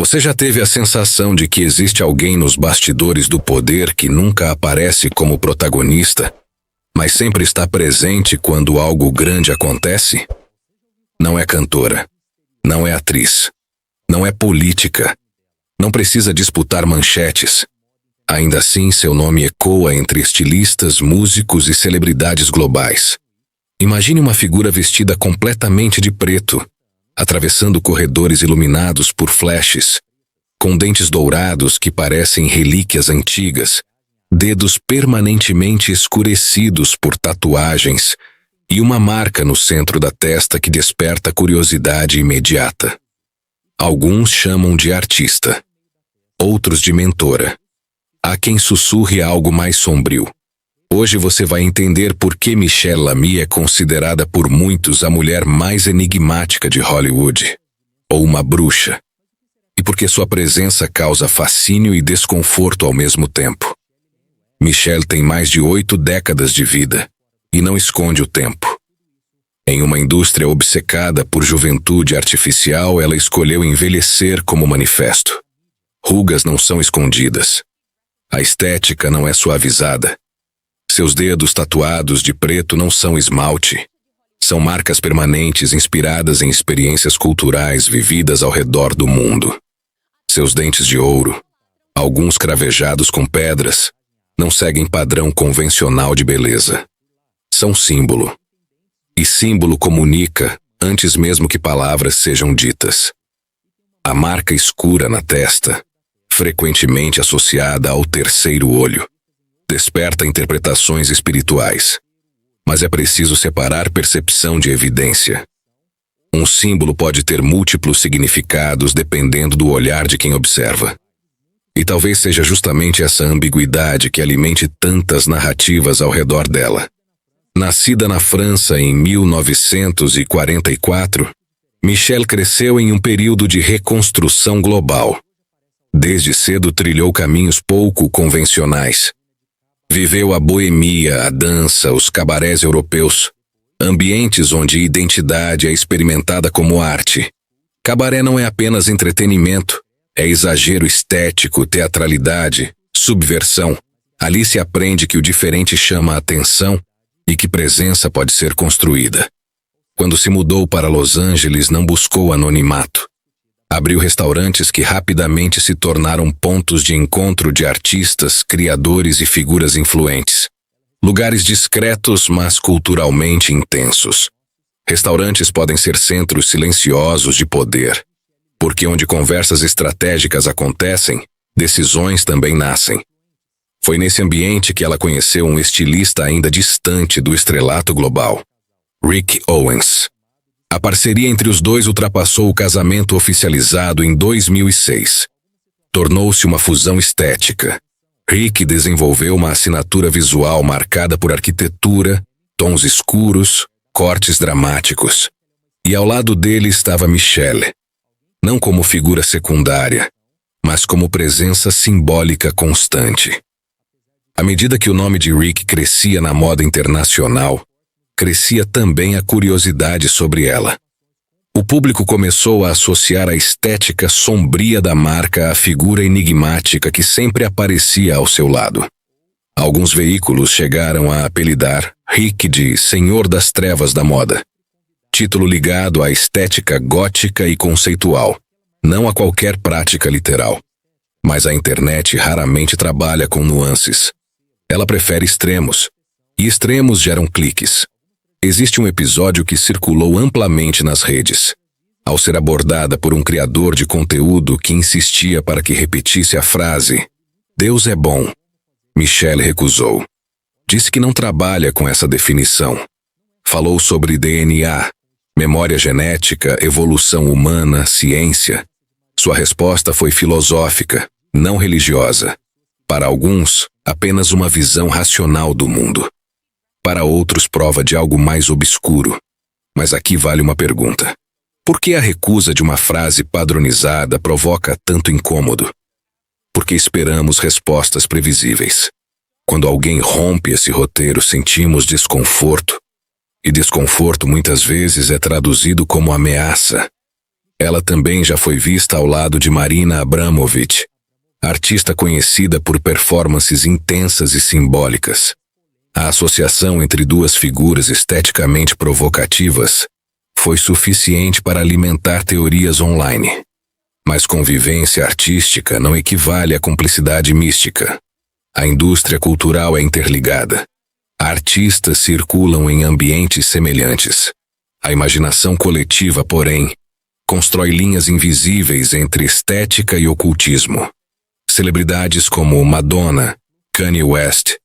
Você já teve a sensação de que existe alguém nos bastidores do poder que nunca aparece como protagonista, mas sempre está presente quando algo grande acontece? Não é cantora, não é atriz, não é política, não precisa disputar manchetes. Ainda assim, seu nome ecoa entre estilistas, músicos e celebridades globais. Imagine uma figura vestida completamente de preto, atravessando corredores iluminados por flashes, com dentes dourados que parecem relíquias antigas, dedos permanentemente escurecidos por tatuagens e uma marca no centro da testa que desperta curiosidade imediata. Alguns chamam de artista, outros de mentora. Há quem sussurre algo mais sombrio. Hoje você vai entender por que Michelle Lamy é considerada por muitos a mulher mais enigmática de Hollywood, ou uma bruxa, e por que sua presença causa fascínio e desconforto ao mesmo tempo. Michelle tem mais de 8 décadas de vida e não esconde o tempo. Em uma indústria obcecada por juventude artificial, ela escolheu envelhecer como manifesto. Rugas não são escondidas. A estética não é suavizada. Seus dedos tatuados de preto não são esmalte. São marcas permanentes inspiradas em experiências culturais vividas ao redor do mundo. Seus dentes de ouro, alguns cravejados com pedras, não seguem padrão convencional de beleza. São símbolo. E símbolo comunica antes mesmo que palavras sejam ditas. A marca escura na testa, frequentemente associada ao terceiro olho, desperta interpretações espirituais. Mas é preciso separar percepção de evidência. Um símbolo pode ter múltiplos significados dependendo do olhar de quem observa. E talvez seja justamente essa ambiguidade que alimente tantas narrativas ao redor dela. Nascida na França em 1944, Michelle cresceu em um período de reconstrução global. Desde cedo trilhou caminhos pouco convencionais. Viveu a boemia, a dança, os cabarés europeus, ambientes onde identidade é experimentada como arte. Cabaré não é apenas entretenimento, é exagero estético, teatralidade, subversão. Ali se aprende que o diferente chama a atenção e que presença pode ser construída. Quando se mudou para Los Angeles, não buscou anonimato. Abriu restaurantes que rapidamente se tornaram pontos de encontro de artistas, criadores e figuras influentes. Lugares discretos, mas culturalmente intensos. Restaurantes podem ser centros silenciosos de poder, porque onde conversas estratégicas acontecem, decisões também nascem. Foi nesse ambiente que ela conheceu um estilista ainda distante do estrelato global, Rick Owens. A parceria entre os dois ultrapassou o casamento oficializado em 2006. Tornou-se uma fusão estética. Rick desenvolveu uma assinatura visual marcada por arquitetura, tons escuros, cortes dramáticos. E ao lado dele estava Michelle. Não como figura secundária, mas como presença simbólica constante. À medida que o nome de Rick crescia na moda internacional, crescia também a curiosidade sobre ela. O público começou a associar a estética sombria da marca à figura enigmática que sempre aparecia ao seu lado. Alguns veículos chegaram a apelidar Rick de Senhor das Trevas da Moda, título ligado à estética gótica e conceitual, não a qualquer prática literal. Mas a internet raramente trabalha com nuances. Ela prefere extremos, e extremos geram cliques. Existe um episódio que circulou amplamente nas redes, ao ser abordada por um criador de conteúdo que insistia para que repetisse a frase "Deus é bom". Michelle recusou. Disse que não trabalha com essa definição. Falou sobre DNA, memória genética, evolução humana, ciência. Sua resposta foi filosófica, não religiosa. Para alguns, apenas uma visão racional do mundo. Para outros, prova de algo mais obscuro. Mas aqui vale uma pergunta. Por que a recusa de uma frase padronizada provoca tanto incômodo? Porque esperamos respostas previsíveis. Quando alguém rompe esse roteiro, sentimos desconforto. E desconforto muitas vezes é traduzido como ameaça. Ela também já foi vista ao lado de Marina Abramović, artista conhecida por performances intensas e simbólicas. A associação entre duas figuras esteticamente provocativas foi suficiente para alimentar teorias online. Mas convivência artística não equivale à cumplicidade mística. A indústria cultural é interligada. Artistas circulam em ambientes semelhantes. A imaginação coletiva, porém, constrói linhas invisíveis entre estética e ocultismo. Celebridades como Madonna, Kanye West,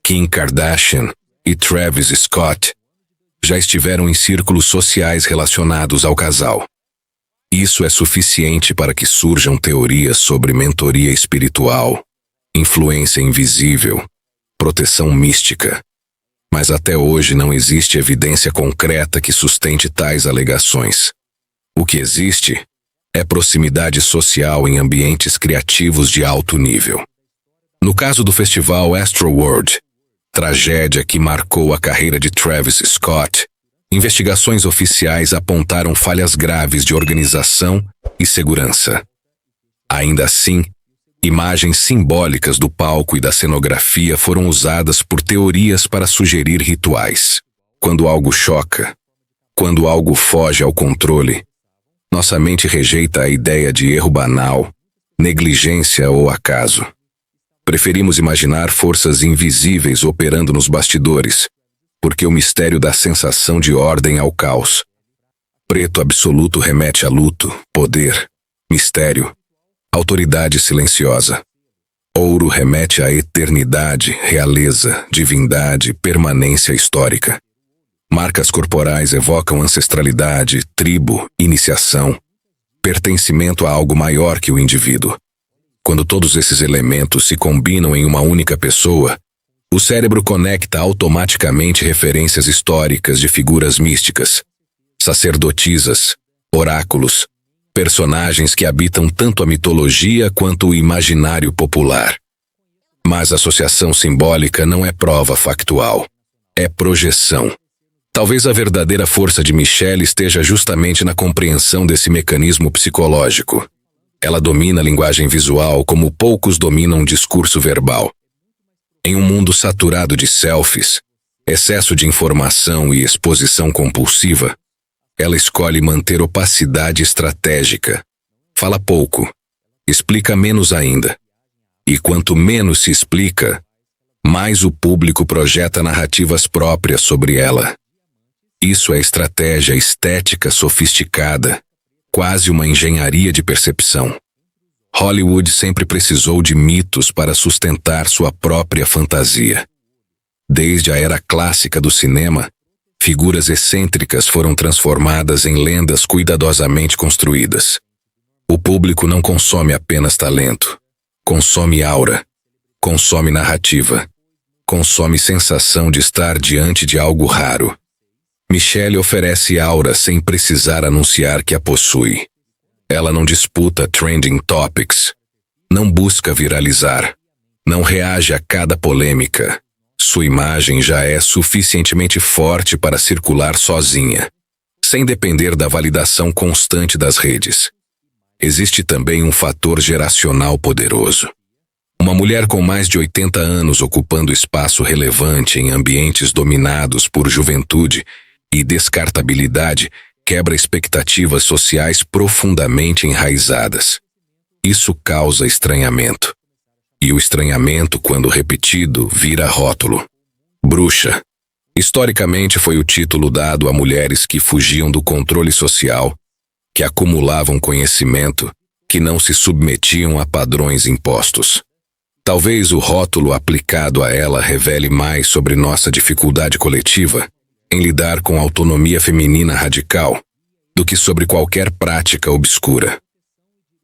Kim Kardashian e Travis Scott já estiveram em círculos sociais relacionados ao casal. Isso é suficiente para que surjam teorias sobre mentoria espiritual, influência invisível, proteção mística. Mas até hoje não existe evidência concreta que sustente tais alegações. O que existe é proximidade social em ambientes criativos de alto nível. No caso do festival Astroworld, tragédia que marcou a carreira de Travis Scott, investigações oficiais apontaram falhas graves de organização e segurança. Ainda assim, imagens simbólicas do palco e da cenografia foram usadas por teorias para sugerir rituais. Quando algo choca, quando algo foge ao controle, nossa mente rejeita a ideia de erro banal, negligência ou acaso. Preferimos imaginar forças invisíveis operando nos bastidores, porque o mistério dá sensação de ordem ao caos. Preto absoluto remete a luto, poder, mistério, autoridade silenciosa. Ouro remete à eternidade, realeza, divindade, permanência histórica. Marcas corporais evocam ancestralidade, tribo, iniciação, pertencimento a algo maior que o indivíduo. Quando todos esses elementos se combinam em uma única pessoa, o cérebro conecta automaticamente referências históricas de figuras místicas, sacerdotisas, oráculos, personagens que habitam tanto a mitologia quanto o imaginário popular. Mas a associação simbólica não é prova factual, é projeção. Talvez a verdadeira força de Michelle esteja justamente na compreensão desse mecanismo psicológico. Ela domina a linguagem visual como poucos dominam o discurso verbal. Em um mundo saturado de selfies, excesso de informação e exposição compulsiva, ela escolhe manter opacidade estratégica. Fala pouco, explica menos ainda. E quanto menos se explica, mais o público projeta narrativas próprias sobre ela. Isso é estratégia estética sofisticada, quase uma engenharia de percepção. Hollywood sempre precisou de mitos para sustentar sua própria fantasia. Desde a era clássica do cinema, figuras excêntricas foram transformadas em lendas cuidadosamente construídas. O público não consome apenas talento, consome aura, consome narrativa, consome sensação de estar diante de algo raro. Michelle oferece aura sem precisar anunciar que a possui. Ela não disputa trending topics, não busca viralizar, não reage a cada polêmica. Sua imagem já é suficientemente forte para circular sozinha, sem depender da validação constante das redes. Existe também um fator geracional poderoso. Uma mulher com mais de 80 anos ocupando espaço relevante em ambientes dominados por juventude e descartabilidade quebra expectativas sociais profundamente enraizadas. Isso causa estranhamento. E o estranhamento, quando repetido, vira rótulo. Bruxa. Historicamente foi o título dado a mulheres que fugiam do controle social, que acumulavam conhecimento, que não se submetiam a padrões impostos. Talvez o rótulo aplicado a ela revele mais sobre nossa dificuldade coletiva em lidar com a autonomia feminina radical do que sobre qualquer prática obscura.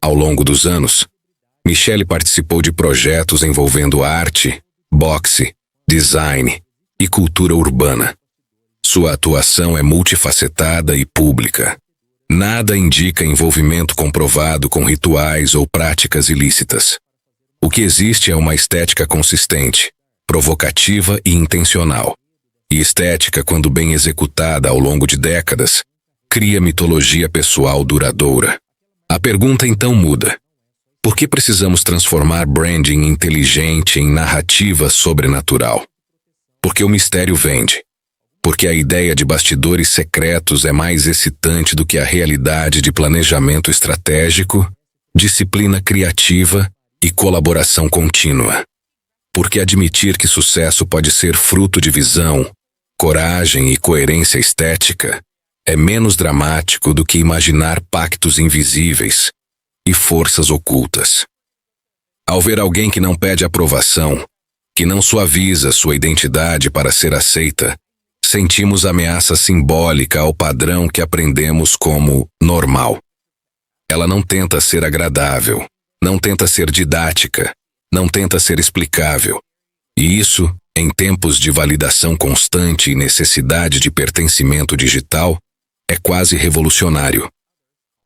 Ao longo dos anos, Michelle participou de projetos envolvendo arte, boxe, design e cultura urbana. Sua atuação é multifacetada e pública. Nada indica envolvimento comprovado com rituais ou práticas ilícitas. O que existe é uma estética consistente, provocativa e intencional. E estética, quando bem executada ao longo de décadas, cria mitologia pessoal duradoura. A pergunta então muda. Por que precisamos transformar branding inteligente em narrativa sobrenatural? Porque o mistério vende. Porque a ideia de bastidores secretos é mais excitante do que a realidade de planejamento estratégico, disciplina criativa e colaboração contínua. Porque admitir que sucesso pode ser fruto de visão, coragem e coerência estética é menos dramático do que imaginar pactos invisíveis e forças ocultas. Ao ver alguém que não pede aprovação, que não suaviza sua identidade para ser aceita, sentimos ameaça simbólica ao padrão que aprendemos como normal. Ela não tenta ser agradável, não tenta ser didática, não tenta ser explicável. E isso, em tempos de validação constante e necessidade de pertencimento digital, é quase revolucionário.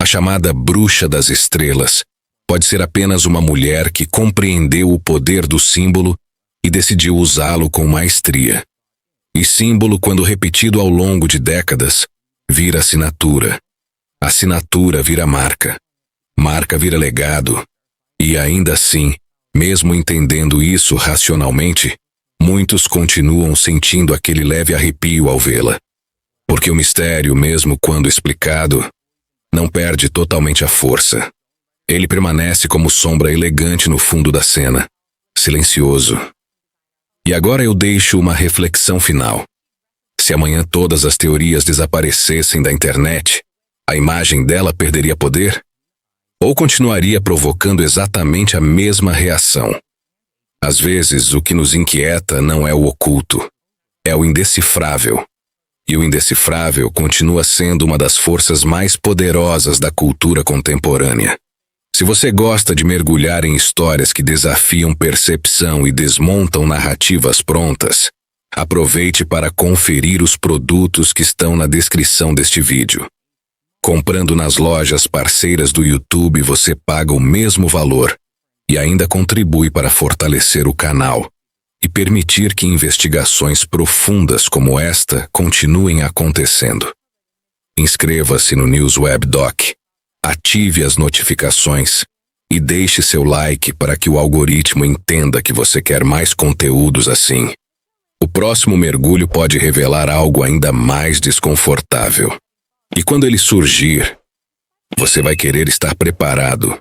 A chamada bruxa das estrelas pode ser apenas uma mulher que compreendeu o poder do símbolo e decidiu usá-lo com maestria. E símbolo, quando repetido ao longo de décadas, vira assinatura. Assinatura vira marca. Marca vira legado. E ainda assim, mesmo entendendo isso racionalmente, muitos continuam sentindo aquele leve arrepio ao vê-la. Porque o mistério, mesmo quando explicado, não perde totalmente a força. Ele permanece como sombra elegante no fundo da cena, silencioso. E agora eu deixo uma reflexão final. Se amanhã todas as teorias desaparecessem da internet, a imagem dela perderia poder? Ou continuaria provocando exatamente a mesma reação? Às vezes, o que nos inquieta não é o oculto, é o indecifrável. E o indecifrável continua sendo uma das forças mais poderosas da cultura contemporânea. Se você gosta de mergulhar em histórias que desafiam percepção e desmontam narrativas prontas, aproveite para conferir os produtos que estão na descrição deste vídeo. Comprando nas lojas parceiras do YouTube, você paga o mesmo valor e ainda contribui para fortalecer o canal e permitir que investigações profundas como esta continuem acontecendo. Inscreva-se no Newsweb Doc, ative as notificações e deixe seu like para que o algoritmo entenda que você quer mais conteúdos assim. O próximo mergulho pode revelar algo ainda mais desconfortável. E quando ele surgir, você vai querer estar preparado.